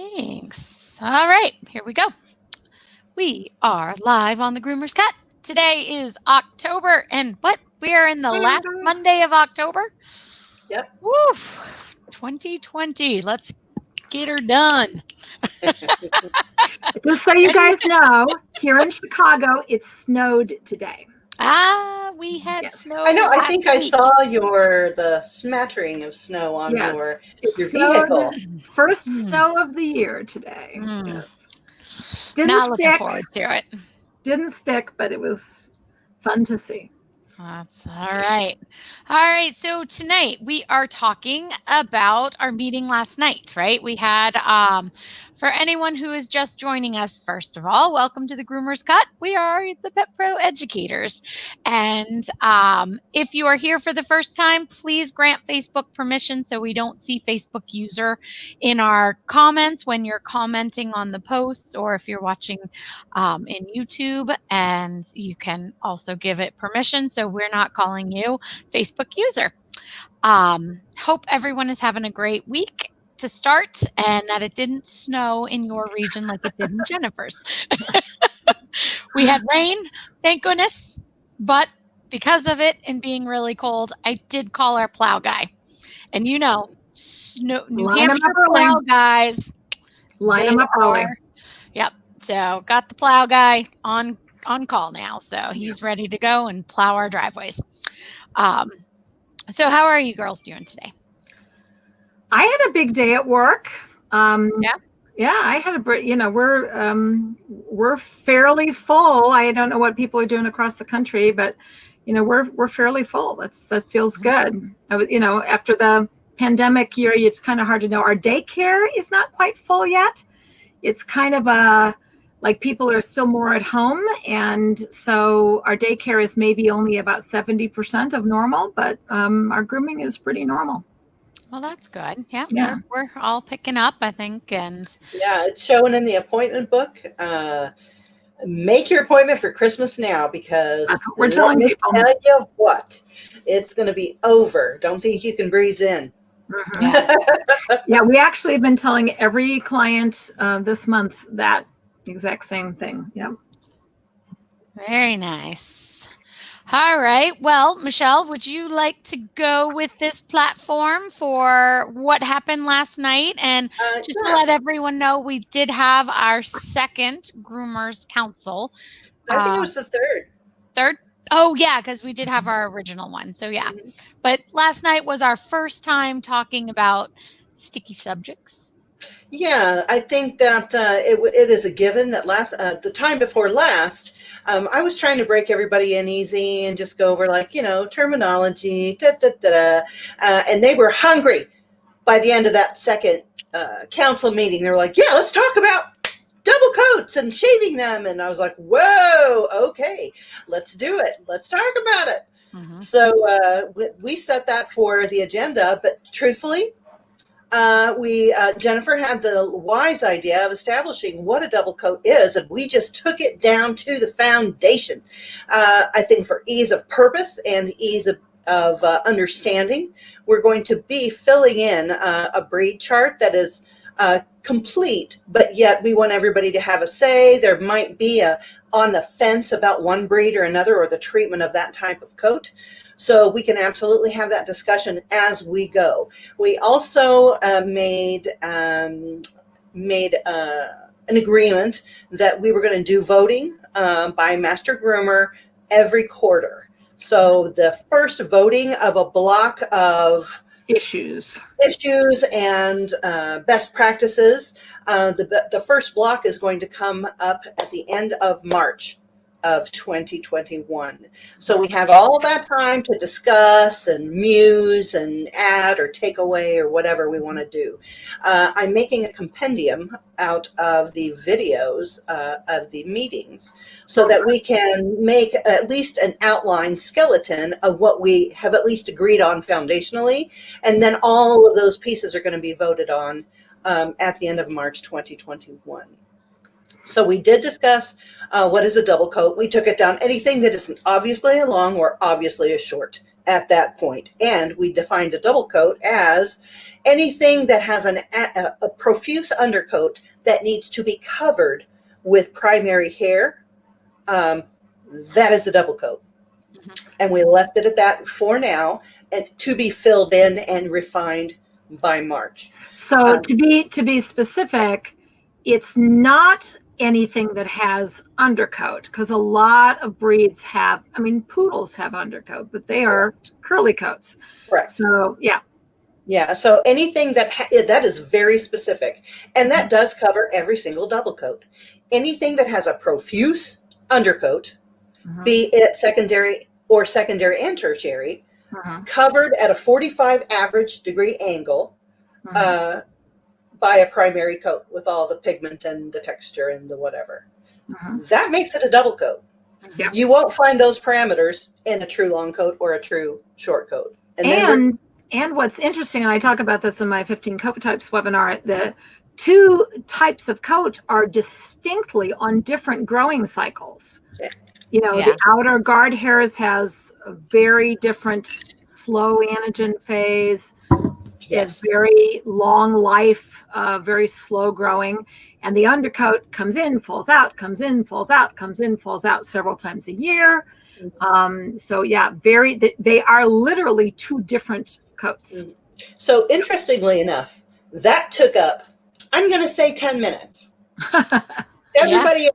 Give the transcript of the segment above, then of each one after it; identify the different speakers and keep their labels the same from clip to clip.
Speaker 1: Thanks. All right, here we go. We are live on the Groomer's Cut. Today is October, and what? We are in the last Monday of October.
Speaker 2: Yep.
Speaker 1: Woo! 2020. Let's get her done.
Speaker 3: Just so you guys know, here in Chicago, it snowed today.
Speaker 1: We had snow.
Speaker 2: I know. I think I saw the smattering of snow on your vehicle.
Speaker 3: First snow of the year today.
Speaker 1: Yes. Not looking forward to it.
Speaker 3: Didn't stick, but it was fun to see.
Speaker 1: That's all right. All right. So tonight we are talking about our meeting last night, right? We had, for anyone who is just joining us, first of all, welcome to the Groomer's Cut. We are the Pet Pro educators. And if you are here for the first time, please grant Facebook permission so we don't see Facebook user in our comments when you're commenting on the posts, or if you're watching in YouTube, and you can also give it permission so we're not calling you Facebook user. Hope everyone is having a great week to start, and that it didn't snow in your region like it did in Jennifer's. We had rain, thank goodness, but because of it and being really cold, I did call our plow guy. And you know, New Hampshire plow guys.
Speaker 3: Line them up early.
Speaker 1: Yep. So got the plow guy on call now. So he's ready to go and plow our driveways. So how are you girls doing today?
Speaker 3: I had a big day at work. Yeah, I had we're fairly full. I don't know what people are doing across the country, but we're fairly full. That feels good. After the pandemic year, it's kind of hard to know. Our daycare is not quite full yet. It's kind of like people are still more at home, and so our daycare is maybe only about 70% of normal, but our grooming is pretty normal.
Speaker 1: Well, that's good. Yeah. We're all picking up, I think, and
Speaker 2: yeah, it's showing in the appointment book. Make your appointment for Christmas now, because
Speaker 3: that's what we're telling people.
Speaker 2: Tell you what, it's going to be over. Don't think you can breeze in.
Speaker 3: Mm-hmm. Yeah, we actually have been telling every client this month that exact same thing. Yeah.
Speaker 1: Very nice. All right. Well, Michelle, would you like to go with this platform for what happened last night? And just to let everyone know, we did have our second Groomers Council.
Speaker 2: I think it was the third.
Speaker 1: Third? Oh, yeah, because we did have our original one. So, yeah. But last night was our first time talking about sticky subjects.
Speaker 2: Yeah, I think that it is a given that the time before last, I was trying to break everybody in easy and just go over terminology, and they were hungry by the end of that second council meeting. They were like, yeah, let's talk about double coats and shaving them. And I was like, whoa, okay, let's do it. Let's talk about it. Mm-hmm. So we set that for the agenda, but truthfully, Jennifer had the wise idea of establishing what a double coat is, and we just took it down to the foundation. I think for ease of purpose and ease of understanding, we're going to be filling in a breed chart that is complete, but yet we want everybody to have a say. There might be on the fence about one breed or another, or the treatment of that type of coat. So we can absolutely have that discussion as we go. We also made an agreement that we were going to do voting by Master Groomer every quarter. So the first voting of a block of
Speaker 3: issues
Speaker 2: and best practices, the first block is going to come up at the end of March of 2021. So we have all of that time to discuss and muse and add or take away or whatever we want to do. I'm making a compendium out of the videos of the meetings so that we can make at least an outline skeleton of what we have at least agreed on foundationally. And then all of those pieces are going to be voted on at the end of March 2021. So we did discuss what is a double coat. We took it down. Anything that isn't obviously a long or obviously a short at that point. And we defined a double coat as anything that has a profuse undercoat that needs to be covered with primary hair. That is a double coat. And we left it at that for now, and to be filled in and refined by March.
Speaker 3: So to be specific, it's not anything that has undercoat, because a lot of breeds have, I mean, poodles have undercoat, but they are curly coats.
Speaker 2: Correct.
Speaker 3: So
Speaker 2: yeah. So anything that is very specific, and that does cover every single double coat. Anything that has a profuse undercoat, be it secondary and tertiary, covered at a 45 average degree angle by a primary coat with all the pigment and the texture and the whatever. That makes it a double coat. You won't find those parameters in a true long coat or a true short coat.
Speaker 3: And what's interesting, and I talk about this in my 15 coat types webinar, the two types of coat are distinctly on different growing cycles. The outer guard hairs has a very different slow anagen phase. It's very long life, very slow growing. And the undercoat comes in, falls out, comes in, falls out, comes in, falls out several times a year. They are literally two different coats.
Speaker 2: So interestingly enough, that took up, I'm going to say 10 minutes. Everybody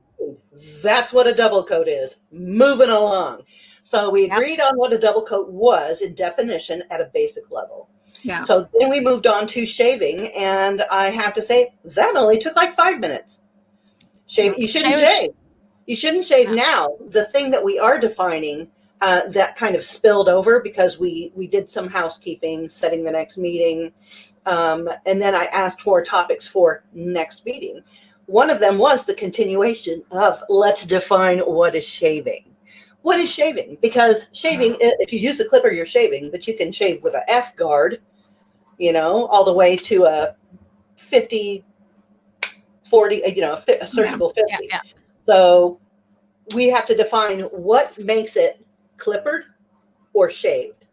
Speaker 2: that's what a double coat is. Moving along. So we agreed on what a double coat was in definition at a basic level.
Speaker 3: Yeah.
Speaker 2: So then we moved on to shaving, and I have to say that only took like 5 minutes. You shouldn't shave. You shouldn't shave now. The thing that we are defining that kind of spilled over because we did some housekeeping, setting the next meeting, and then I asked for topics for next meeting. One of them was the continuation of let's define what is shaving. What is shaving? Because shaving, if you use a clipper, you're shaving, but you can shave with a F guard, all the way to a 50, 40, a surgical 50.
Speaker 1: Yeah.
Speaker 2: So we have to define what makes it clippered or shaved.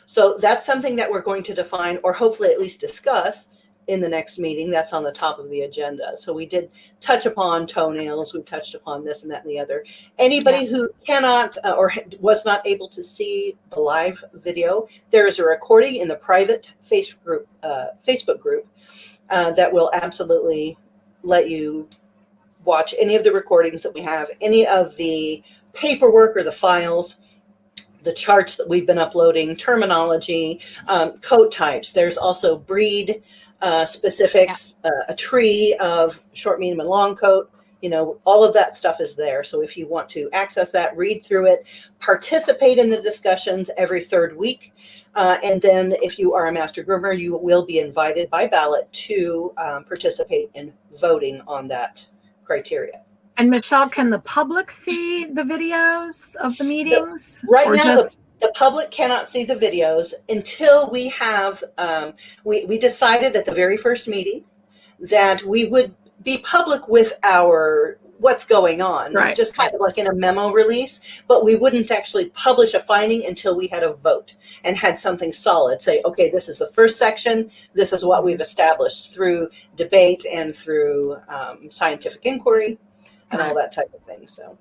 Speaker 2: So that's something that we're going to define, or hopefully at least discuss in the next meeting. That's on the top of the agenda. So we did touch upon toenails. We touched upon this and that and the other. Anybody who cannot or was not able to see the live video, there is a recording in the private Facebook group that will absolutely let you watch any of the recordings that we have, any of the paperwork or the files, the charts that we've been uploading, terminology, coat types. There's also breed specifics, a tree of short, medium, and long coat. All of that stuff is there. So if you want to access that, read through it, participate in the discussions every third week. And then if you are a master groomer, you will be invited by ballot to participate in voting on that criteria.
Speaker 3: And Michelle, can the public see the videos of the meetings?
Speaker 2: Right now, the public cannot see the videos until we have, we decided at the very first meeting that we would be public with what's going on, just kind of like in a memo release, but we wouldn't actually publish a finding until we had a vote and had something solid. Say, okay, this is the first section. This is what we've established through debate and through scientific inquiry and all that type of thing. So,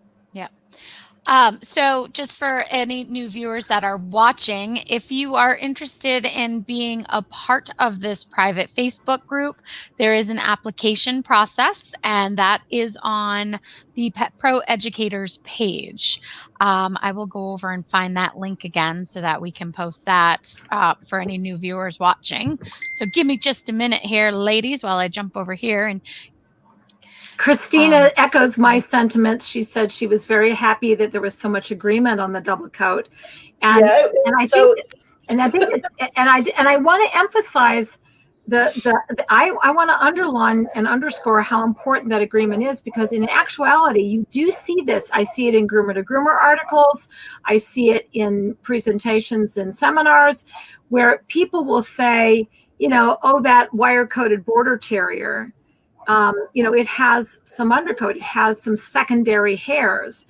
Speaker 1: so just for any new viewers that are watching, if you are interested in being a part of this private Facebook group, there is an application process, and that is on the Pet Pro Educators page. I will go over and find that link again so that we can post that for any new viewers watching. So give me just a minute here, ladies, while I jump over here. And
Speaker 3: Christina echoes my sentiments. She said she was very happy that there was so much agreement on the double coat, and I want to emphasize I want to underline and underscore how important that agreement is, because in actuality, you do see this. I see it in Groomer to Groomer articles. I see it in presentations and seminars where people will say, oh, that wire-coated border terrier, it has some undercoat, it has some secondary hairs.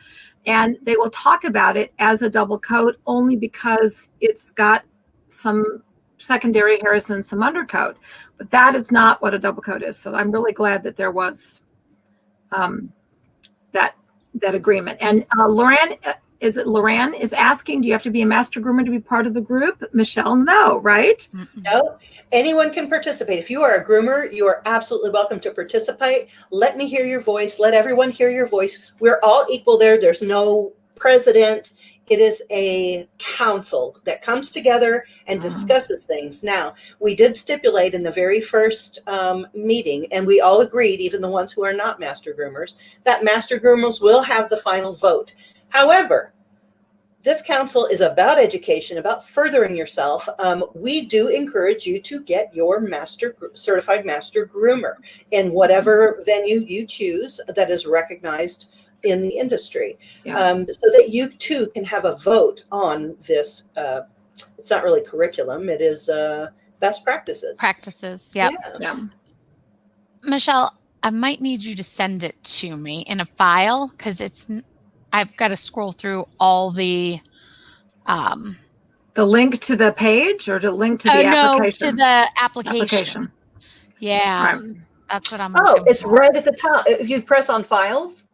Speaker 3: and they will talk about it as a double coat only because it's got some secondary hairs and some undercoat. But that is not what a double coat is. So I'm really glad that there was that agreement. And Loran is asking, do you have to be a master groomer to be part of the group? Michelle, no, right?
Speaker 2: No, anyone can participate. If you are a groomer, you are absolutely welcome to participate. Let me hear your voice. Let everyone hear your voice. We're all equal there. There's no president. It is a council that comes together and discusses things. Now, we did stipulate in the very first meeting, and we all agreed, even the ones who are not master groomers, that master groomers will have the final vote. However, this council is about education, about furthering yourself. We do encourage you to get your certified master groomer in whatever venue you choose that is recognized in the industry, so that you too can have a vote on this. It's not really curriculum. It is best practices.
Speaker 1: Yep.
Speaker 3: Yeah.
Speaker 1: Michelle, I might need you to send it to me in a file because I've got to scroll through all the
Speaker 3: link to the page or the link to the application?
Speaker 1: No, to the application. Yeah,
Speaker 3: right.
Speaker 1: That's what I'm
Speaker 2: looking it's for. Right at the top. If you press on files,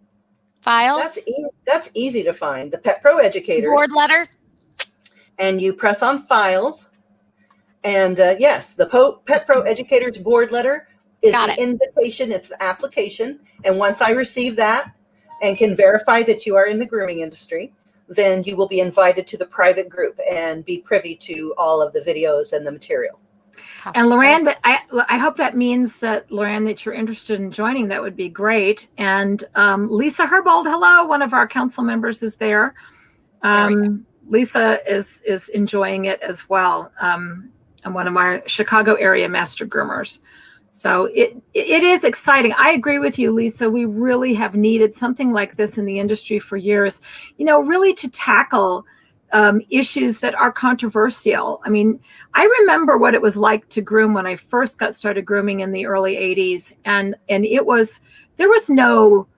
Speaker 2: that's easy to find. The Pet Pro Educators
Speaker 1: board letter,
Speaker 2: and you press on files, and yes, the Pet Pro Educators board letter is the invitation. It's the application, and once I receive that and can verify that you are in the grooming industry, then you will be invited to the private group and be privy to all of the videos and the material.
Speaker 3: And Loran, I hope that means that, Loran, that you're interested in joining. That would be great. And Lisa Herbold, hello, one of our council members is there. Lisa is enjoying it as well. And one of our Chicago area master groomers. So it is exciting. I agree with you, Lisa. We really have needed something like this in the industry for years, really to tackle issues that are controversial. I mean, I remember what it was like to groom when I first got started grooming in the early 80s. And there was no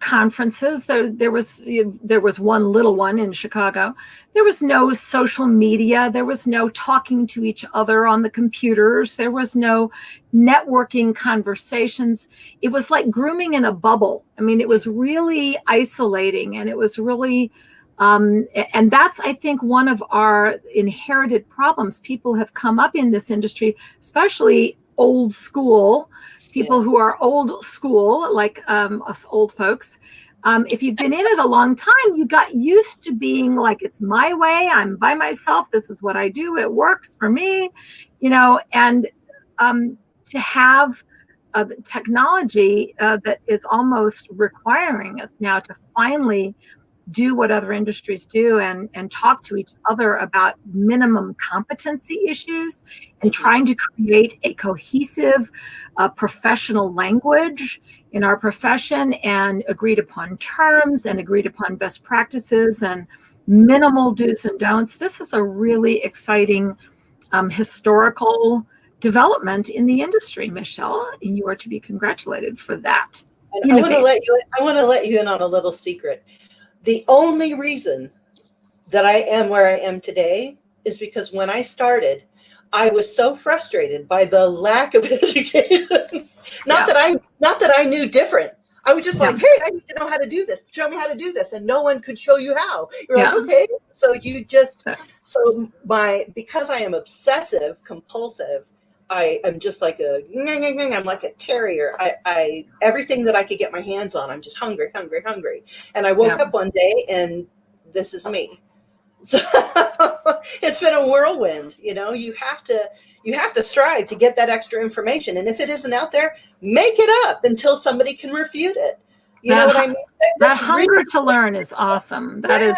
Speaker 3: conferences. There was one little one in Chicago. There was no social media. There was no talking to each other on the computers. There was no networking conversations. It was like grooming in a bubble. I mean, it was really isolating, and it was really and that's, I think, one of our inherited problems. People have come up in this industry, especially old school people who are old school, like us old folks. If you've been in it a long time, you got used to being like, it's my way, I'm by myself, this is what I do, it works for me, and to have technology that is almost requiring us now to finally do what other industries do and talk to each other about minimum competency issues and trying to create a cohesive professional language in our profession and agreed upon terms and agreed upon best practices and minimal do's and don'ts. This is a really exciting historical development in the industry, Michelle, and you are to be congratulated for that.
Speaker 2: And I want to let you in on a little secret. The only reason that I am where I am today is because when I started, I was so frustrated by the lack of education. Not that I knew different. I was just like, hey, I need to know how to do this. Show me how to do this. And no one could show you how. You're like, okay. So because I am obsessive compulsive, I'm just like I'm like a terrier. I everything that I could get my hands on, I'm just hungry. And I woke up one day and this is me. So it's been a whirlwind. You have to strive to get that extra information. And if it isn't out there, make it up until somebody can refute it. You know what I mean?
Speaker 3: That hunger to learn is awesome. That is.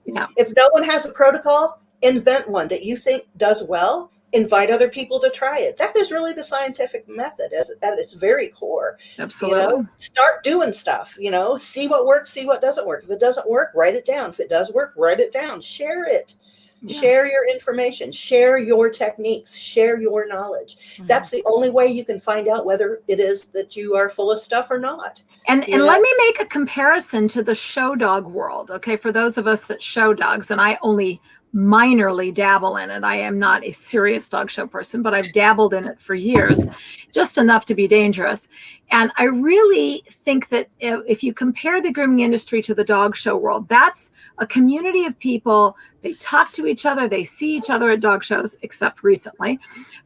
Speaker 2: If no one has a protocol, invent one that you think does well. Invite other people to try it. That is really the scientific method at its very core.
Speaker 3: Absolutely.
Speaker 2: Start doing stuff, see what works, see what doesn't work. If it doesn't work, write it down. If it does work, write it down, share it.
Speaker 3: Yeah.
Speaker 2: Share your information, share your techniques, share your knowledge. That's the only way you can find out whether it is that you are full of stuff or not.
Speaker 3: And
Speaker 2: You know?
Speaker 3: let me make a comparison to the show dog world. Okay, for those of us that show dogs, and I only minorly dabble in it. I am not a serious dog show person, but I've dabbled in it for years, just enough to be dangerous. And I really think that if you compare the grooming industry to the dog show world, that's a community of people. They talk to each other. They see each other at dog shows, except recently.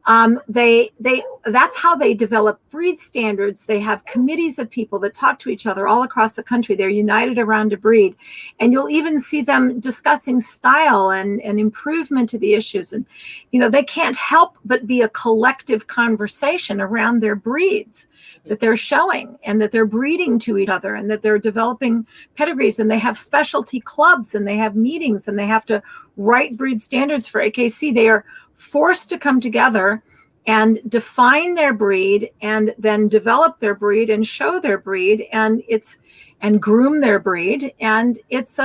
Speaker 3: That's how they develop breed standards. They have committees of people that talk to each other all across the country. They're united around a breed. And you'll even see them discussing style and improvement to the issues. And, they can't help but be a collective conversation around their breeds that they're showing, and that they're breeding to each other, and that they're developing pedigrees, and they have specialty clubs, and they have meetings, and they have to write breed standards for AKC. They are forced to come together and define their breed, and then develop their breed and show their breed, and groom their breed. And it's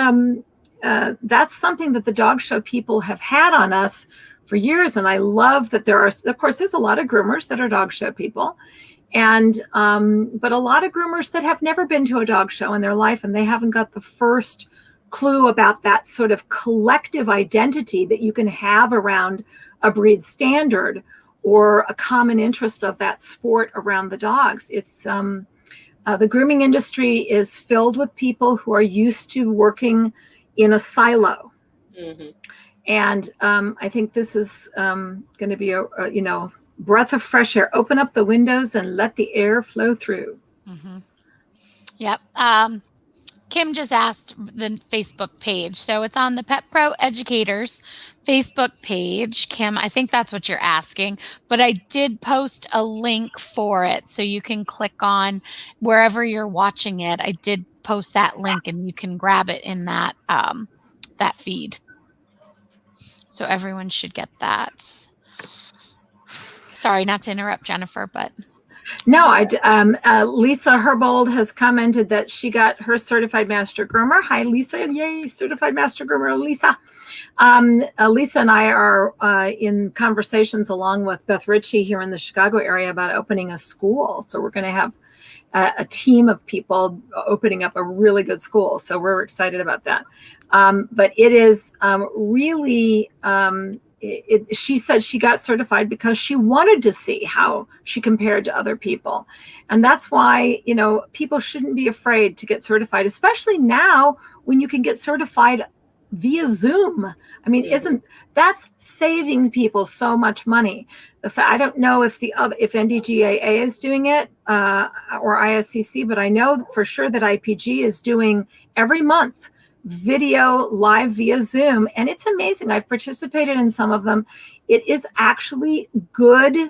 Speaker 3: that's something that the dog show people have had on us for years. And I love that there's a lot of groomers that are dog show people, and but a lot of groomers that have never been to a dog show in their life, and they haven't got the first clue about that sort of collective identity that you can have around a breed standard or a common interest of that sport around the dogs. It's the grooming industry is filled with people who are used to working in a silo. Mm-hmm. And I think this is going to be a breath of fresh air. Open up the windows and let the air flow through.
Speaker 1: Mm-hmm. Yep. Kim just asked the Facebook page. So it's on the Pet Pro Educators Facebook page. Kim, I think that's what you're asking, but I did post a link for it. So you can click on wherever you're watching it. I did post that link, and you can grab it in that feed. So everyone should get that. Sorry, not to interrupt, Jennifer, but...
Speaker 3: No, Lisa Herbold has commented that she got her certified master groomer. Hi, Lisa. Yay, certified master groomer, Lisa. Lisa and I are in conversations along with Beth Ritchie here in the Chicago area about opening a school. So we're going to have a team of people opening up a really good school. So we're excited about that. But it is really... she said she got certified because she wanted to see how she compared to other people. And that's why, people shouldn't be afraid to get certified, especially now when you can get certified via Zoom. I mean, that's saving people so much money? I don't know if NDGAA is doing it or ISCC, but I know for sure that IPG is doing every month video live via Zoom, and it's amazing. I've participated in some of them. It is actually good.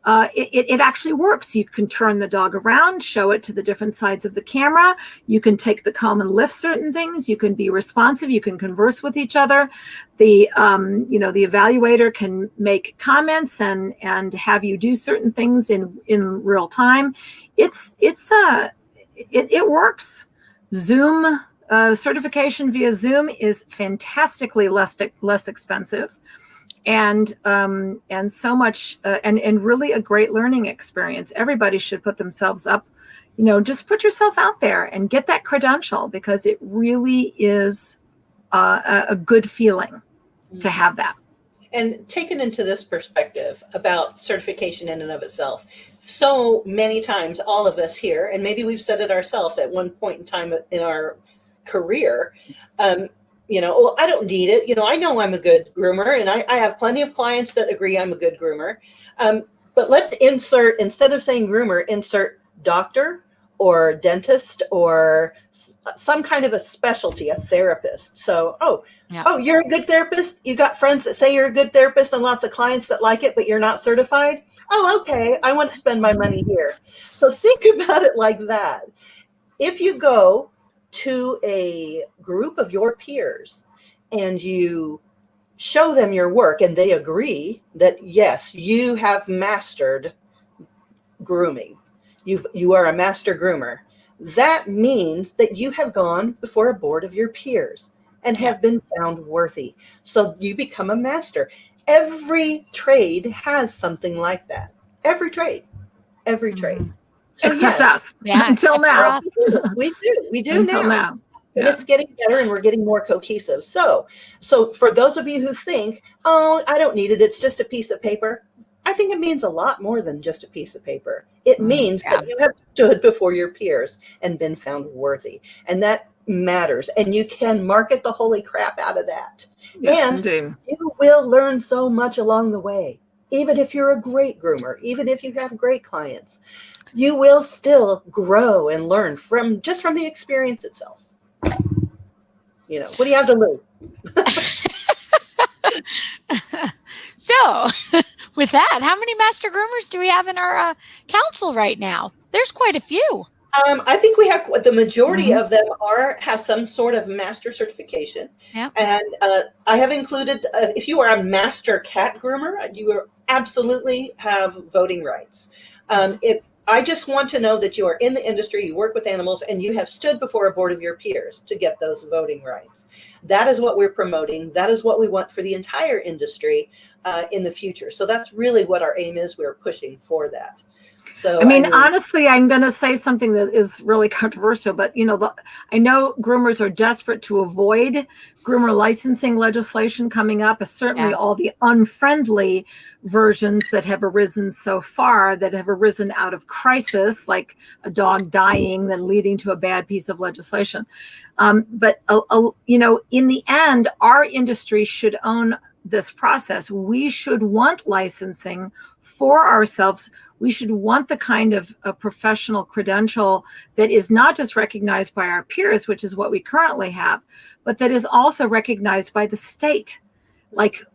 Speaker 3: It actually works. You can turn the dog around, show it to the different sides of the camera. You can take the comb and lift certain things. You can be responsive. You can converse with each other. The evaluator can make comments and have you do certain things in real time. It works. Zoom. Certification via Zoom is fantastically less expensive, and so much, and really a great learning experience. Everybody should put themselves up. Just put yourself out there and get that credential, because it really is a good feeling to have that.
Speaker 2: And taken into this perspective about certification in and of itself, so many times all of us here, and maybe we've said it ourselves at one point in time in our career, I don't need it. I know I'm a good groomer, and I have plenty of clients that agree I'm a good groomer. But let's insert, instead of saying groomer, insert doctor or dentist or some kind of a specialty, a therapist. So, you're a good therapist. You got friends that say you're a good therapist and lots of clients that like it, but you're not certified. Oh, okay. I want to spend my money here. So think about it like that. If you go to a group of your peers and you show them your work and they agree that, yes, you have mastered grooming, you are a master groomer, that means that you have gone before a board of your peers and have been found worthy. So you become a master. Every trade has something like that. Every trade. So
Speaker 3: Except
Speaker 2: yes,
Speaker 3: us.
Speaker 1: Yeah.
Speaker 3: Until
Speaker 1: except for
Speaker 3: now.
Speaker 1: us.
Speaker 2: we do
Speaker 3: Until
Speaker 2: now.
Speaker 3: now.
Speaker 2: And
Speaker 3: Yeah.
Speaker 2: it's getting better and we're getting more cohesive. So for those of you who think, oh, I don't need it, it's just a piece of paper. I think it means a lot more than just a piece of paper. It means
Speaker 1: Yeah.
Speaker 2: that you have stood before your peers and been found worthy. And that matters. And you can market the holy crap out of that.
Speaker 3: Yes,
Speaker 2: And
Speaker 3: indeed.
Speaker 2: you will learn so much along the way. Even if you're a great groomer, even if you have great clients, you will still grow and learn from the experience itself. You know, what do you have to lose?
Speaker 1: So, with that, how many master groomers do we have in our council right now? There's quite a few.
Speaker 2: I think we have the majority
Speaker 3: Mhm.
Speaker 2: of them have some sort of master certification.
Speaker 1: Yeah.
Speaker 2: And I have included, if you are a master cat groomer, you are absolutely have voting rights. If I just want to know that you are in the industry, you work with animals, and you have stood before a board of your peers to get those voting rights. That is what we're promoting. That is what we want for the entire industry in the future. So that's really what our aim is. We're pushing for that. So
Speaker 3: I mean, honestly, I'm going to say something that is really controversial, but I know groomers are desperate to avoid groomer licensing legislation coming up, certainly all the unfriendly versions that have arisen so far, that have arisen out of crisis, like a dog dying, then leading to a bad piece of legislation. But in the end, our industry should own this process. We should want licensing for ourselves. We should want the kind of a professional credential that is not just recognized by our peers, which is what we currently have, but that is also recognized by the state, like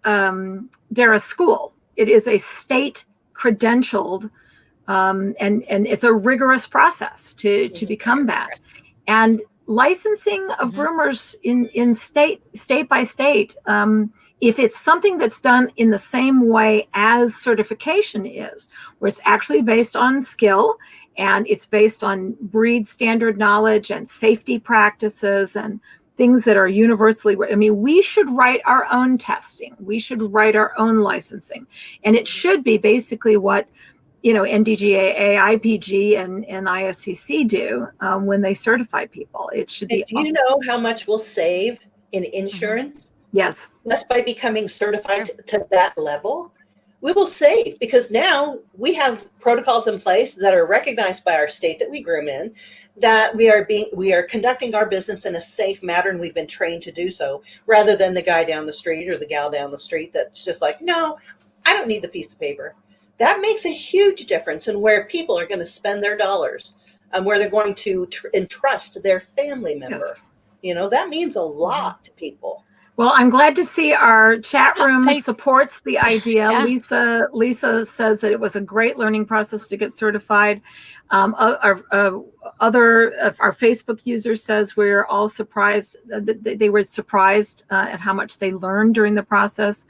Speaker 3: Dara School. It is a state credentialed, and it's a rigorous process to become that. And licensing of groomers in state by state, if it's something that's done in the same way as certification is, where it's actually based on skill and it's based on breed standard knowledge and safety practices and things that are universally, I mean, we should write our own testing. We should write our own licensing. And it should be basically what NDGAA, IPG, and ISCC do when they certify people. It should be.
Speaker 2: Do you know how much we'll save in insurance?
Speaker 3: Yes.
Speaker 2: Just by becoming certified to that level, we will save, because now we have protocols in place that are recognized by our state that we groom in, that we are conducting our business in a safe manner, and we've been trained to do so, rather than the guy down the street or the gal down the street that's just like, no, I don't need the piece of paper. That makes a huge difference in where people are going to spend their dollars, where they're going to entrust their family member.
Speaker 3: Yes.
Speaker 2: That means a lot to people.
Speaker 3: Well, I'm glad to see our chat room supports the idea.
Speaker 1: Yeah.
Speaker 3: Lisa says that it was a great learning process to get certified. Our Facebook user says we're all surprised. They were surprised at how much they learned during the process.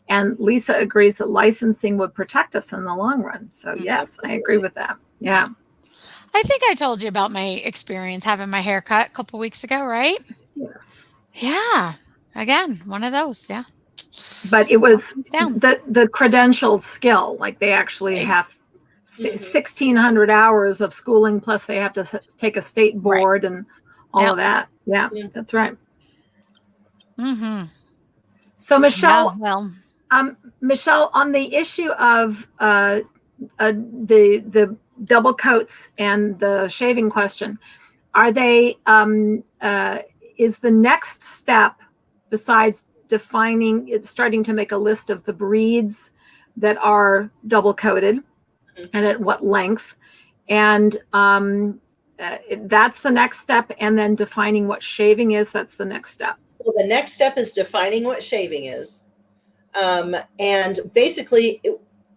Speaker 3: And Lisa agrees that licensing would protect us in the long run. So yes, I agree with that. Yeah.
Speaker 1: I think I told you about my experience having my hair cut a couple weeks ago, right?
Speaker 3: Yes.
Speaker 1: Yeah. Again, one of those. Yeah.
Speaker 3: But it was the credentialed skill. Like they actually have 1,600 hours of schooling, plus they have to take a state board and all of that. Yeah, that's right.
Speaker 1: Mm-hmm.
Speaker 3: So Michelle,
Speaker 1: Michelle,
Speaker 3: on the issue of the double coats and the shaving question, are they? Is the next step, besides starting to make a list of the breeds that are double coated and at what length, and that's the next step, and then defining what shaving is, that's the next step.
Speaker 2: Well, the next step is defining what shaving is. And basically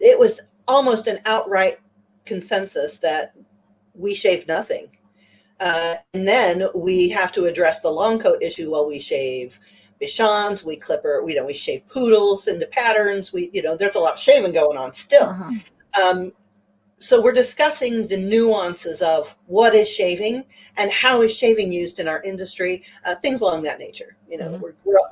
Speaker 2: it was almost an outright consensus that we shave nothing. And then we have to address the long coat issue. Well, we shave Bichons, we clipper, we shave poodles into patterns. There's a lot of shaving going on still. So we're discussing the nuances of what is shaving and how is shaving used in our industry, things along that nature.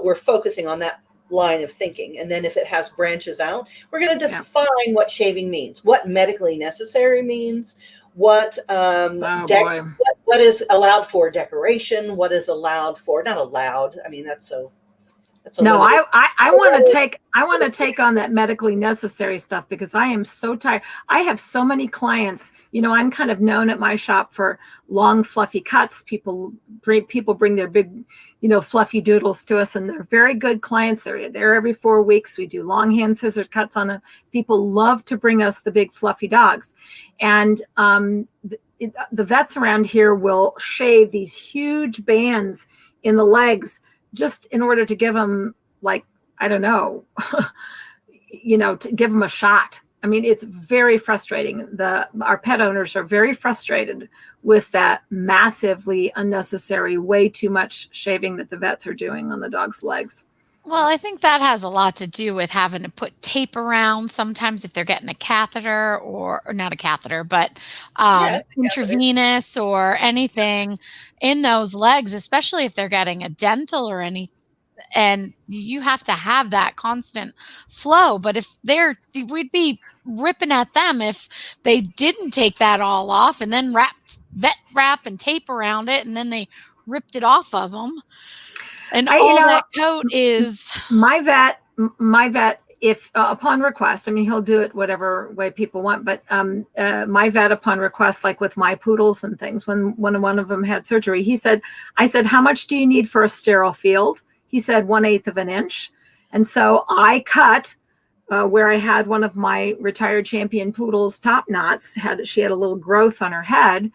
Speaker 2: We're focusing on that line of thinking. And then if it has branches out, we're going to define what shaving means, what medically necessary means, what what is allowed for decoration, what is allowed for not allowed. I mean, that's a
Speaker 3: no, I want to take on that medically necessary stuff, because I am so tired. I have so many clients. I'm kind of known at my shop for long, fluffy cuts. People bring their big, fluffy doodles to us, and they're very good clients. They're there every 4 weeks. We do long hand scissor cuts on them. People love to bring us the big fluffy dogs, and the vets around here will shave these huge bands in the legs, just in order to give them, like, I don't know, to give them a shot. I mean, it's very frustrating. Our pet owners are very frustrated with that massively unnecessary, way too much shaving that the vets are doing on the dog's legs.
Speaker 1: Well, I think that has a lot to do with having to put tape around sometimes if they're getting a catheter or not a catheter, but intravenous or anything in those legs, especially if they're getting a dental or anything. And you have to have that constant flow. But we'd be ripping at them if they didn't take that all off and then vet wrap and tape around it, and then they ripped it off of them. And that coat is
Speaker 3: my vet, if upon request, I mean, he'll do it whatever way people want, but my vet, upon request, like with my poodles and things, when one of them had surgery, I said, how much do you need for a sterile field? He said 1/8 of an inch. And so I cut where I had one of my retired champion poodles top knots, she had a little growth on her head.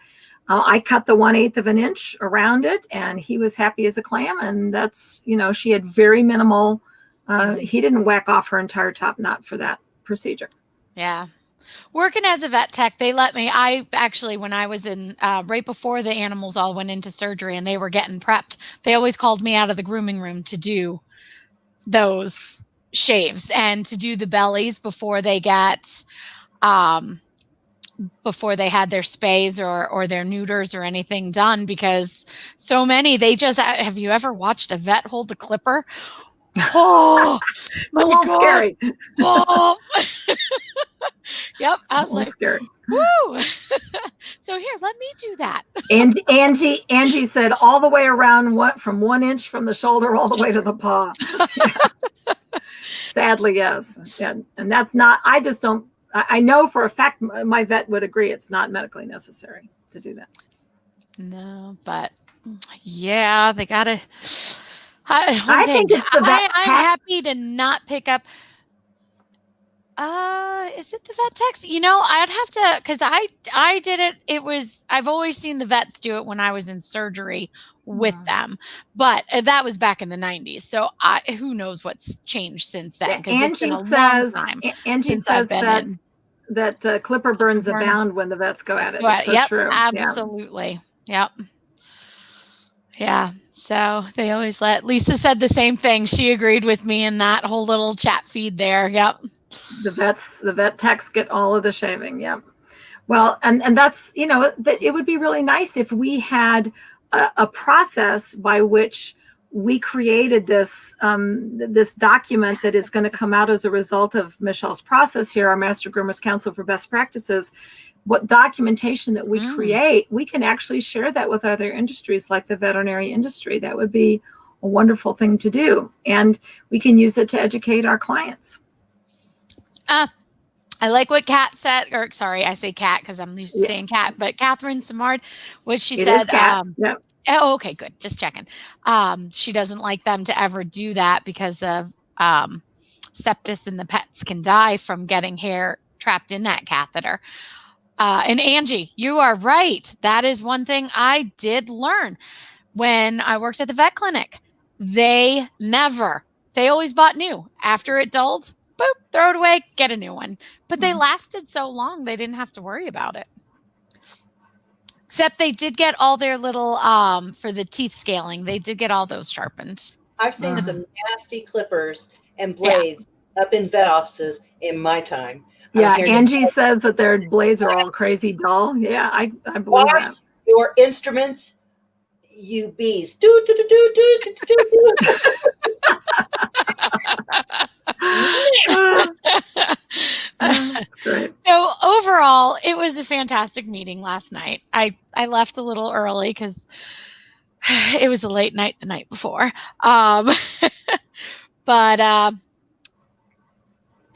Speaker 3: I cut the 1/8 of an inch around it, and he was happy as a clam. And that's, she had very minimal, he didn't whack off her entire top knot for that procedure.
Speaker 1: Yeah. Working as a vet tech, they let me, when I was in, right before the animals all went into surgery and they were getting prepped, they always called me out of the grooming room to do those shaves and to do the bellies before they before they had their spays or their neuters or anything done, because so many, have you ever watched a vet hold a clipper? Oh, my God.
Speaker 3: Scary.
Speaker 1: Oh. Yep. I was like,
Speaker 3: scary.
Speaker 1: Woo. So here, let me do that.
Speaker 3: And Angie said all the way around, from 1 inch from the shoulder all the way to the paw. Yeah. Sadly, yes. And that's not, I know for a fact my vet would agree it's not medically necessary to do that.
Speaker 1: No, but yeah, they gotta.
Speaker 3: I think it's the vet.
Speaker 1: I'm happy to not pick up. Is it the vet techs? I'd have to, because I did it. I've always seen the vets do it when I was in surgery with them, but that was back in the 90s. So who knows what's changed since then? Because it's been a long time since I've been in.
Speaker 3: That clipper burns abound when the vets go at it. It's so true.
Speaker 1: Absolutely. Yep. Yeah. So they always Lisa said the same thing. She agreed with me in that whole little chat feed there. Yep.
Speaker 3: The vet techs get all of the shaving. Yep. Well, and that's, it would be really nice if we had a process by which we created this document that is going to come out as a result of Michelle's process here, our Master Groomers Council for Best Practices. What documentation that we create, we can actually share that with other industries like the veterinary industry. That would be a wonderful thing to do. And we can use it to educate our clients.
Speaker 1: I like what Kat said, or sorry, I say Kat because I'm used to saying Kat, but Catherine Samard, what she said.
Speaker 3: Yep.
Speaker 1: Oh, okay, good. Just checking. She doesn't like them to ever do that because of sepsis, and the pets can die from getting hair trapped in that catheter. And Angie, you are right. That is one thing I did learn when I worked at the vet clinic. They always bought new. After it dulled, boop, throw it away, get a new one. But they lasted so long, they didn't have to worry about it. Except they did get all their little, for the teeth scaling, they did get all those sharpened.
Speaker 2: I've seen some nasty clippers and blades up in vet offices in my time.
Speaker 3: Yeah,
Speaker 2: here
Speaker 3: Angie says that their blades are all crazy dull. Yeah, I believe
Speaker 2: wash
Speaker 3: that.
Speaker 2: your instruments, you bees. Do, do, do, do, do, do, do, do.
Speaker 3: That's great.
Speaker 1: So overall, it was a fantastic meeting last night. I left a little early because it was a late night the night before. But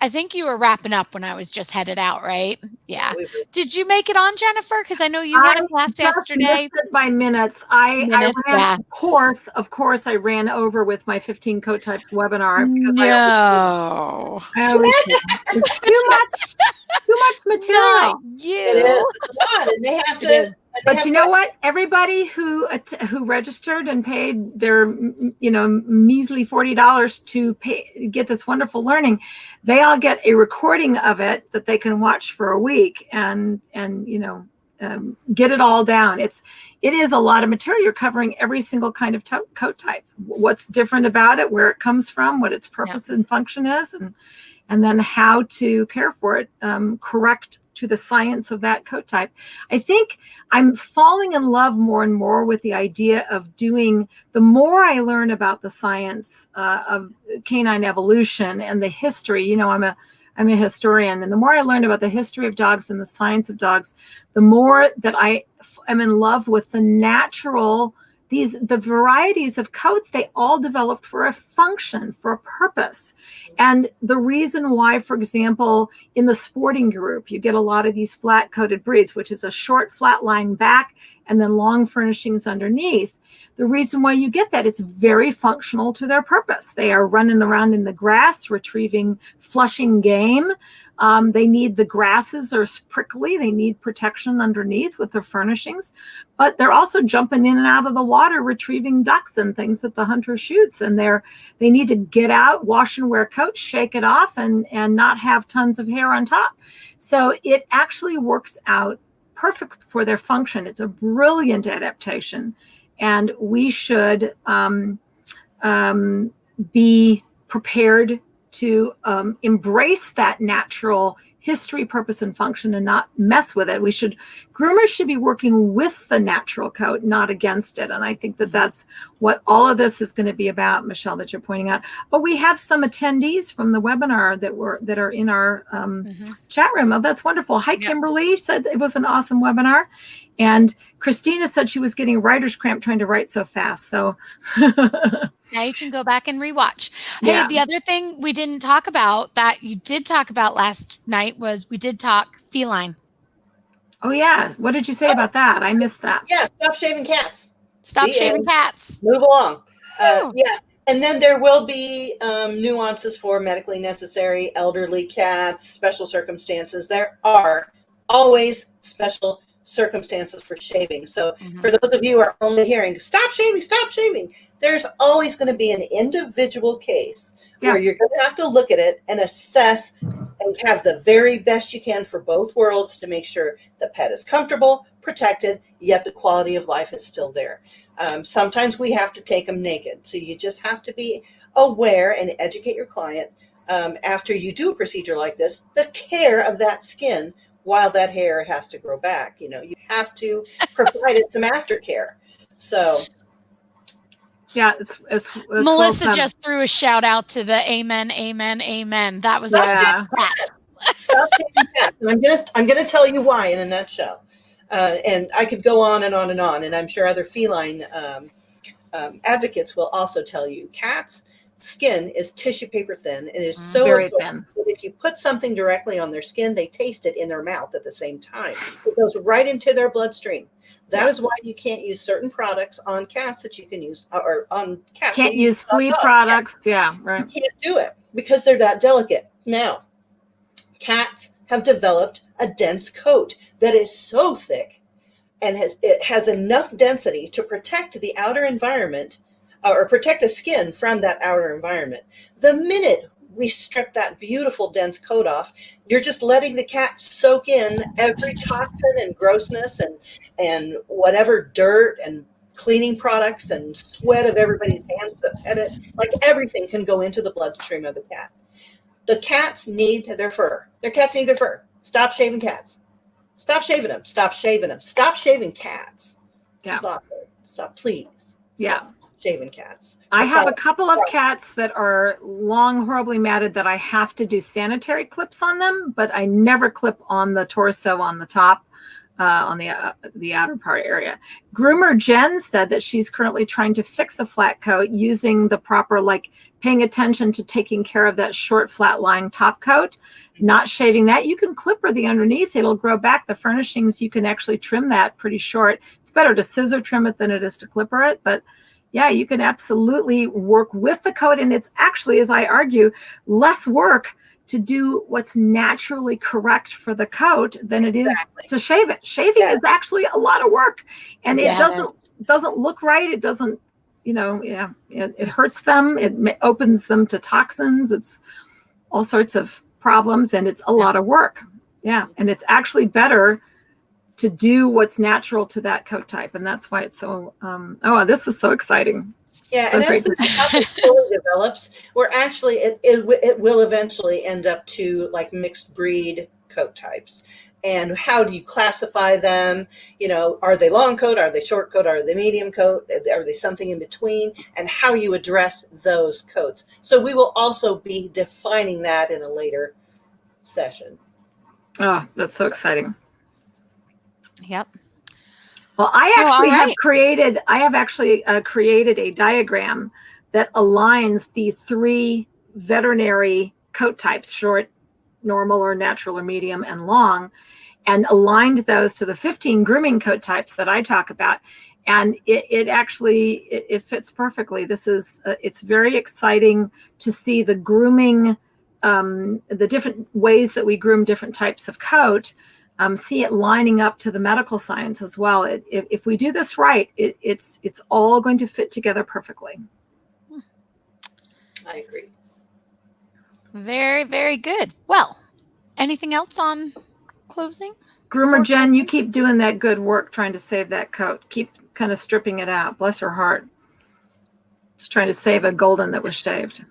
Speaker 1: I think you were wrapping up when I was just headed out, right? Yeah. Did you make it on, Jennifer? Because I know you had a class
Speaker 3: just
Speaker 1: yesterday.
Speaker 3: missed it by minutes. I ran,
Speaker 1: Yeah.
Speaker 3: of course, I ran over with my 15 coat type webinar because
Speaker 1: No.
Speaker 3: I always do. It's too much material.
Speaker 1: Not you.
Speaker 2: It is. It's a lot, and they have
Speaker 1: It is.
Speaker 2: to.
Speaker 3: But you know what? Everybody who registered and paid their measly $40 to get this wonderful learning, they all get a recording of it that they can watch for a week and get it all down. It is a lot of material. You're covering every single kind of coat type. What's different about it, where it comes from, what its purpose and function is, and then how to care for it, correct to the science of that coat type. I think I'm falling in love more and more with the idea of doing, the more I learn about the science of canine evolution and the history, I'm a historian, and the more I learn about the history of dogs and the science of dogs, the more that I am in love with the natural, the varieties of coats. They all developed for a function, for a purpose. And the reason why, for example, in the sporting group, you get a lot of these flat coated breeds, which is a short flat lying back and then long furnishings underneath. The reason why you get that, it's very functional to their purpose. They are running around in the grass, retrieving, flushing game. They need, the grasses are prickly. They need protection underneath with their furnishings, but they're also jumping in and out of the water, retrieving ducks and things that the hunter shoots. And they need to get out, wash and wear coats, shake it off, and not have tons of hair on top. So it actually works out perfect for their function. It's a brilliant adaptation. And we should be prepared to embrace that natural history, purpose, and function and not mess with it. Groomers should be working with the natural coat, not against it. And I think that that's what all of this is going to be about, Michelle, that you're pointing out. But we have some attendees from the webinar that are in our chat room. Oh, that's wonderful. Hi, Kimberly said it was an awesome webinar. And Christina said she was getting writer's cramp trying to write so fast. So
Speaker 1: now you can go back and rewatch. Hey, the other thing we didn't talk about that you did talk about last night was we did talk feline.
Speaker 3: Oh, yeah. What did you say about that? I missed that.
Speaker 2: Yeah, stop shaving cats.
Speaker 1: Stop shaving cats.
Speaker 2: Move along. Yeah. And then there will be nuances for medically necessary elderly cats, special circumstances. There are always special circumstances for shaving. So for those of you who are only hearing, stop shaving, there's always going to be an individual case where you're going to have to look at it and assess and have the very best you can for both worlds to make sure the pet is comfortable, protected, yet the quality of life is still there. Sometimes we have to take them naked. So you just have to be aware and educate your client after you do a procedure like this, the care of that skin while that hair has to grow back. You have to provide it some aftercare. So
Speaker 3: yeah, it's
Speaker 1: Melissa just threw a shout out to the amen. That was
Speaker 2: Stop shaving cats. And I'm gonna tell you why in a nutshell. And I could go on and on and on, and I'm sure other feline advocates will also tell you cats' skin is tissue paper thin. It is so
Speaker 3: very thin.
Speaker 2: If you put something directly on their skin, they taste it in their mouth at the same time. It goes right into their bloodstream. That is why you can't use certain products on cats that you can use, or on cats.
Speaker 3: Can't use flea products. Yeah, right.
Speaker 2: You can't do it because they're that delicate. Now, cats have developed a dense coat that is so thick and it has enough density to protect the outer environment or protect the skin from that outer environment. The minute we strip that beautiful dense coat off, you're just letting the cat soak in every toxin and grossness and whatever dirt and cleaning products and sweat of everybody's hands that pet it. Like everything can go into the bloodstream of the cat. The cats need their fur. Their cats need their fur. Stop shaving cats. Stop shaving them. Stop shaving them. Stop shaving cats.
Speaker 3: Yeah.
Speaker 2: Stop it. Stop, please.
Speaker 3: Yeah.
Speaker 2: Stop shaving cats.
Speaker 3: I have a couple of cats that are long, horribly matted that I have to do sanitary clips on them, but I never clip on the torso on the top, on the outer part area. Groomer Jen said that she's currently trying to fix a flat coat using the proper, like paying attention to taking care of that short, flat lying top coat, not shaving that. You can clipper the underneath. It'll grow back. The furnishings, you can actually trim that pretty short. It's better to scissor trim it than it is to clipper it, but yeah, you can absolutely work with the coat. And it's actually, as I argue, less work to do what's naturally correct for the coat than it is to shave it. Shaving is actually a lot of work, and it doesn't look right. It doesn't, it hurts them. It opens them to toxins. It's all sorts of problems, and it's a lot of work. Yeah, and it's actually better to do what's natural to that coat type, and that's why it's so. This is so exciting.
Speaker 2: Yeah,
Speaker 3: so
Speaker 2: and as the topic fully develops, we're actually it will eventually end up to like mixed breed coat types. And how do you classify them? Are they long coat? Are they short coat? Are they medium coat? Are they something in between? And how you address those coats. So we will also be defining that in a later session.
Speaker 3: Oh, that's so exciting.
Speaker 1: Yep.
Speaker 3: Well, I have actually created a diagram that aligns the 3 veterinary coat types, short, normal or natural or medium and long, and aligned those to the 15 grooming coat types that I talk about. And it actually fits perfectly. It's very exciting to see the grooming, the different ways that we groom different types of coat. See it lining up to the medical science as well. If we do this right, it's all going to fit together perfectly.
Speaker 2: I agree.
Speaker 1: Very, very good. Well, anything else on closing?
Speaker 3: Groomer Jen, you keep doing that good work trying to save that coat. Keep kind of stripping it out. Bless her heart. Just trying to save a golden that was shaved.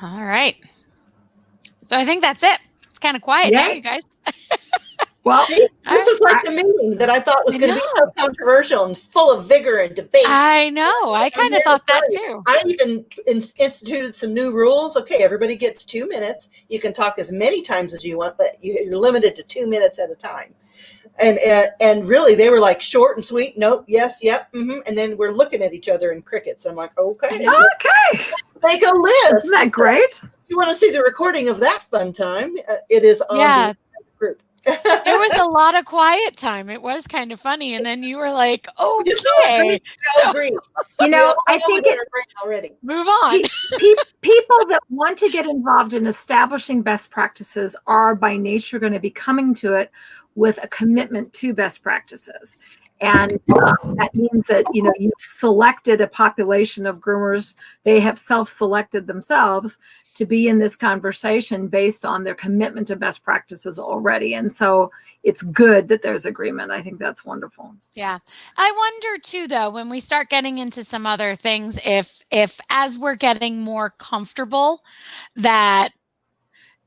Speaker 1: All right. So I think that's it. It's kind of quiet now, you guys.
Speaker 3: Well,
Speaker 2: this is like the meeting that I thought was going to be so controversial and full of vigor and debate.
Speaker 1: I know. I kind of thought that too.
Speaker 2: I even instituted some new rules. Okay, everybody gets 2 minutes. You can talk as many times as you want, but you're limited to 2 minutes at a time. And really, they were like short and sweet. Nope, yes, yep, and then we're looking at each other in crickets. I'm like, okay, make a list.
Speaker 3: Isn't that great?
Speaker 2: If you want to see the recording of that fun time, it is on the group.
Speaker 1: There was a lot of quiet time. It was kind of funny, and then you were like, "Okay."
Speaker 3: I think
Speaker 2: already.
Speaker 1: Move on.
Speaker 3: People that want to get involved in establishing best practices are by nature going to be coming to it with a commitment to best practices. And that means that, you've selected a population of groomers. They have self-selected themselves to be in this conversation based on their commitment to best practices already. And so it's good that there's agreement. I think that's wonderful.
Speaker 1: Yeah. I wonder too, though, when we start getting into some other things, if as we're getting more comfortable, that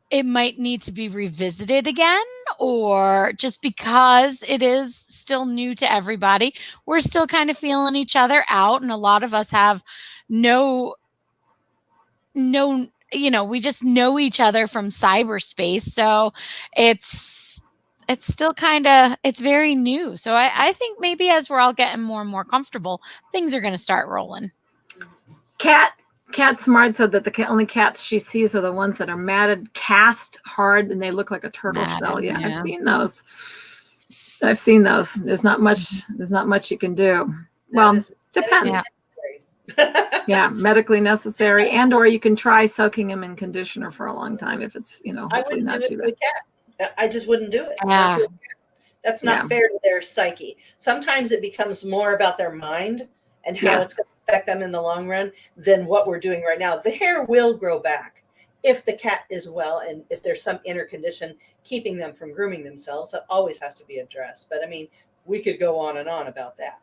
Speaker 1: it might need to be revisited again, or just because it is still new to everybody, we're still kind of feeling each other out. And a lot of us have we just know each other from cyberspace. So it's still it's very new. So I think maybe as we're all getting more and more comfortable, things are going to start rolling.
Speaker 3: Cat Smart said that the only cats she sees are the ones that are matted, cast hard, and they look like a turtle shell. Yeah, I've seen those. There's not much you can do. Well, depends. Yeah, medically necessary, and or you can try soaking them in conditioner for a long time if it's hopefully not too bad.
Speaker 2: I just wouldn't do it.
Speaker 1: Yeah.
Speaker 2: That's not fair to their psyche. Sometimes it becomes more about their mind and how it's going to affect them in the long run than what we're doing right now. The hair will grow back if the cat is well, and if there's some inner condition keeping them from grooming themselves. That always has to be addressed. But I mean, we could go on and on about that.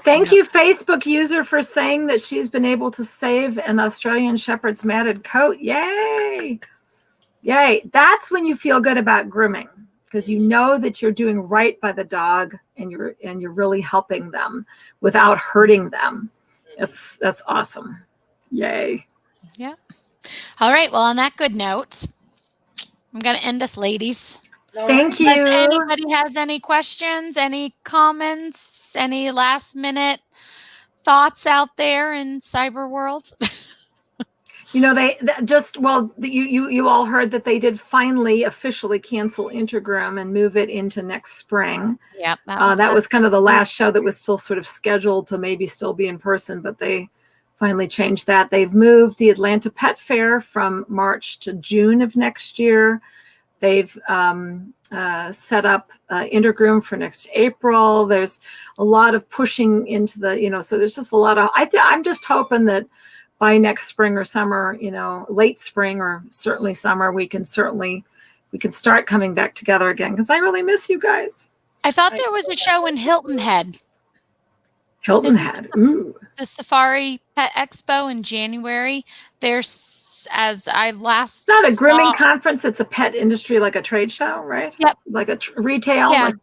Speaker 3: Thank you, Facebook user, for saying that she's been able to save an Australian Shepherd's matted coat. Yay! Yay. That's when you feel good about grooming, because you know that you're doing right by the dog and you're really helping them without hurting them. That's awesome. Yay.
Speaker 1: Yeah. All right. Well, on that good note, I'm going to end this, ladies.
Speaker 3: Thank
Speaker 1: Unless
Speaker 3: you.
Speaker 1: anybody has any questions, any comments, any last minute thoughts out there in cyber world?
Speaker 3: You know, you all heard that they did finally officially cancel Intergram and move it into next spring.
Speaker 1: Yep.
Speaker 3: That was kind of the last show that was still sort of scheduled to maybe still be in person, but they finally changed that. They've moved the Atlanta Pet Fair from March to June of next year. They've set up Intergroom for next April. There's a lot of pushing into the, so there's just a lot of, I'm just hoping that by next spring or summer, late spring or certainly summer, we can start coming back together again, because I really miss you guys.
Speaker 1: I thought there was a show in Hilton Head.
Speaker 3: Hilton Head. Ooh.
Speaker 1: The Safari Pet Expo in January. There's, as I last
Speaker 3: It's not a grooming conference. It's a pet industry, like a trade show, right?
Speaker 1: Yep.
Speaker 3: Like a retail, like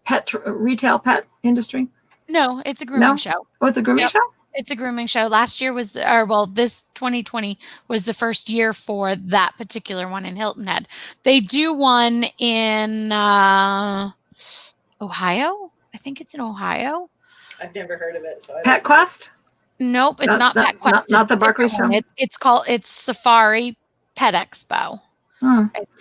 Speaker 3: retail pet industry.
Speaker 1: No, it's a grooming show.
Speaker 3: Oh, it's a grooming show?
Speaker 1: It's a grooming show. Last year was, this 2020 was the first year for that particular one in Hilton Head. They do one in Ohio. I think it's in Ohio.
Speaker 2: I've never heard of it. So
Speaker 3: Pet Quest?
Speaker 1: Nope, it's not Pet Quest.
Speaker 3: Not the Barkley show?
Speaker 1: It's Safari Pet Expo.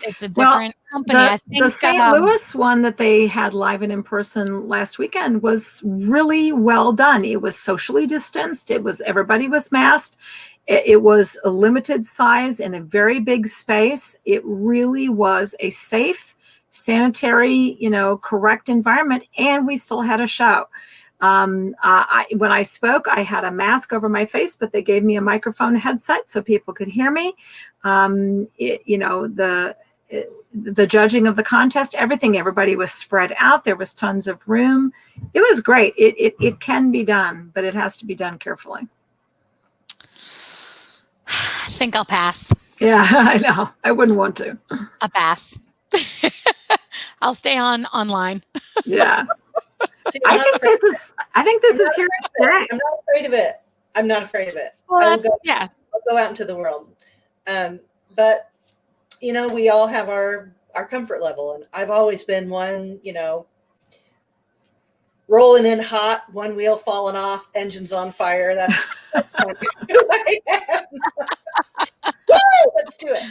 Speaker 1: It's a different company. I think
Speaker 3: the St. Louis one that they had live and in person last weekend was really well done. It was socially distanced. Everybody was masked. It was a limited size in a very big space. It really was a safe, sanitary, correct environment, and we still had a show. When I spoke, I had a mask over my face, but they gave me a microphone headset so people could hear me. The judging of the contest, everybody was spread out. There was tons of room. It was great. It can be done, but it has to be done carefully.
Speaker 1: I think I'll pass.
Speaker 3: Yeah, I know. I wouldn't want to.
Speaker 1: A pass. I'll stay online.
Speaker 3: Yeah. See, I think this is here to stay.
Speaker 2: I'm not afraid of it. I'm not afraid of it.
Speaker 1: Well,
Speaker 2: I'll go out into the world. But we all have our comfort level, and I've always been one, rolling in hot, one wheel falling off, engines on fire. That's who I am. Woo, let's do it.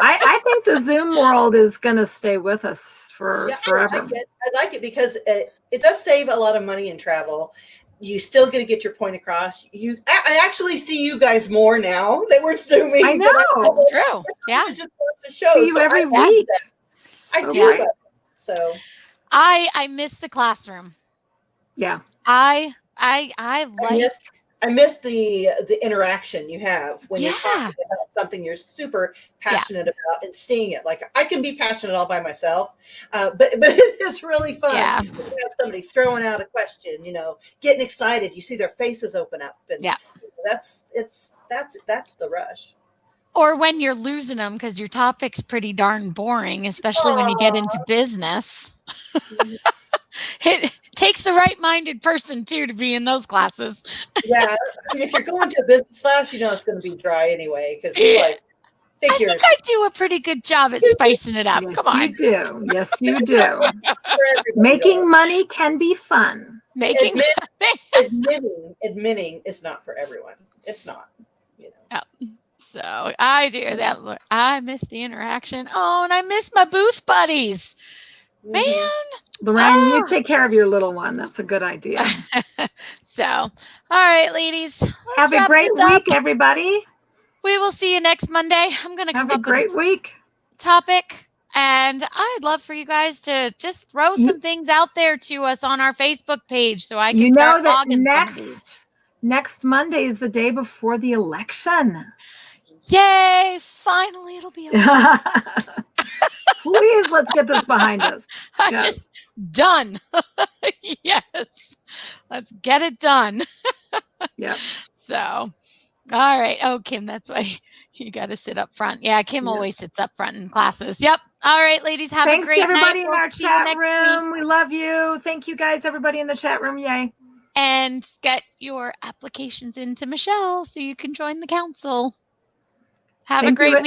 Speaker 3: I think the Zoom world is going to stay with us forever.
Speaker 2: I like it because it does save a lot of money in travel. You still get to get your point across. I actually see you guys more now that we're Zooming.
Speaker 3: I know.
Speaker 1: That's true. Yeah.
Speaker 2: Just watch the show.
Speaker 3: See you every week.
Speaker 2: I do. So
Speaker 1: I miss the classroom.
Speaker 3: Yeah.
Speaker 1: I like.
Speaker 2: I miss the interaction you have when you're talking about something you're super passionate about and seeing it. Like, I can be passionate all by myself, but it is really fun.
Speaker 1: Yeah.
Speaker 2: You have somebody throwing out a question, getting excited. You see their faces open up, and that's the rush.
Speaker 1: Or when you're losing them because your topic's pretty darn boring, especially when you get into business. It takes the right-minded person too to be in those classes.
Speaker 2: Yeah, if you're going to a business class, it's going to be dry anyway, because it's like figures.
Speaker 1: I think I do a pretty good job at spicing it up.
Speaker 3: Yes,
Speaker 1: Come on,
Speaker 3: you do. Yes, you do. Making money can be fun.
Speaker 2: Admitting is not for everyone. It's not.
Speaker 1: So I do that. I miss the interaction. Oh, and I miss my booth buddies. Man.
Speaker 3: Lorraine, you take care of your little one. That's a good idea.
Speaker 1: So, all right, ladies.
Speaker 3: Have a great week, everybody.
Speaker 1: We will see you next Monday. I'm going to come
Speaker 3: up with a great week
Speaker 1: topic. And I'd love for you guys to just throw some things out there to us on our Facebook page so I can start logging some of these.
Speaker 3: Next Monday is the day before the election.
Speaker 1: Yay! Finally, it'll be over.
Speaker 3: Please, let's get this behind us.
Speaker 1: Just done. Yes. Let's get it done.
Speaker 3: Yeah.
Speaker 1: So, all right. Oh, Kim, that's why you got to sit up front. Yeah, Kim
Speaker 3: Yeah.
Speaker 1: always sits up front in classes. Yep. All right, ladies, have
Speaker 3: Thanks
Speaker 1: a
Speaker 3: to
Speaker 1: great
Speaker 3: everybody
Speaker 1: night.
Speaker 3: in
Speaker 1: We'll
Speaker 3: our
Speaker 1: see you
Speaker 3: chat
Speaker 1: next
Speaker 3: room.
Speaker 1: week.
Speaker 3: We love you. Thank you guys, everybody in the chat room. Yay.
Speaker 1: And get your applications into Michelle so you can join the council. Have a
Speaker 3: Thank you.
Speaker 1: great week.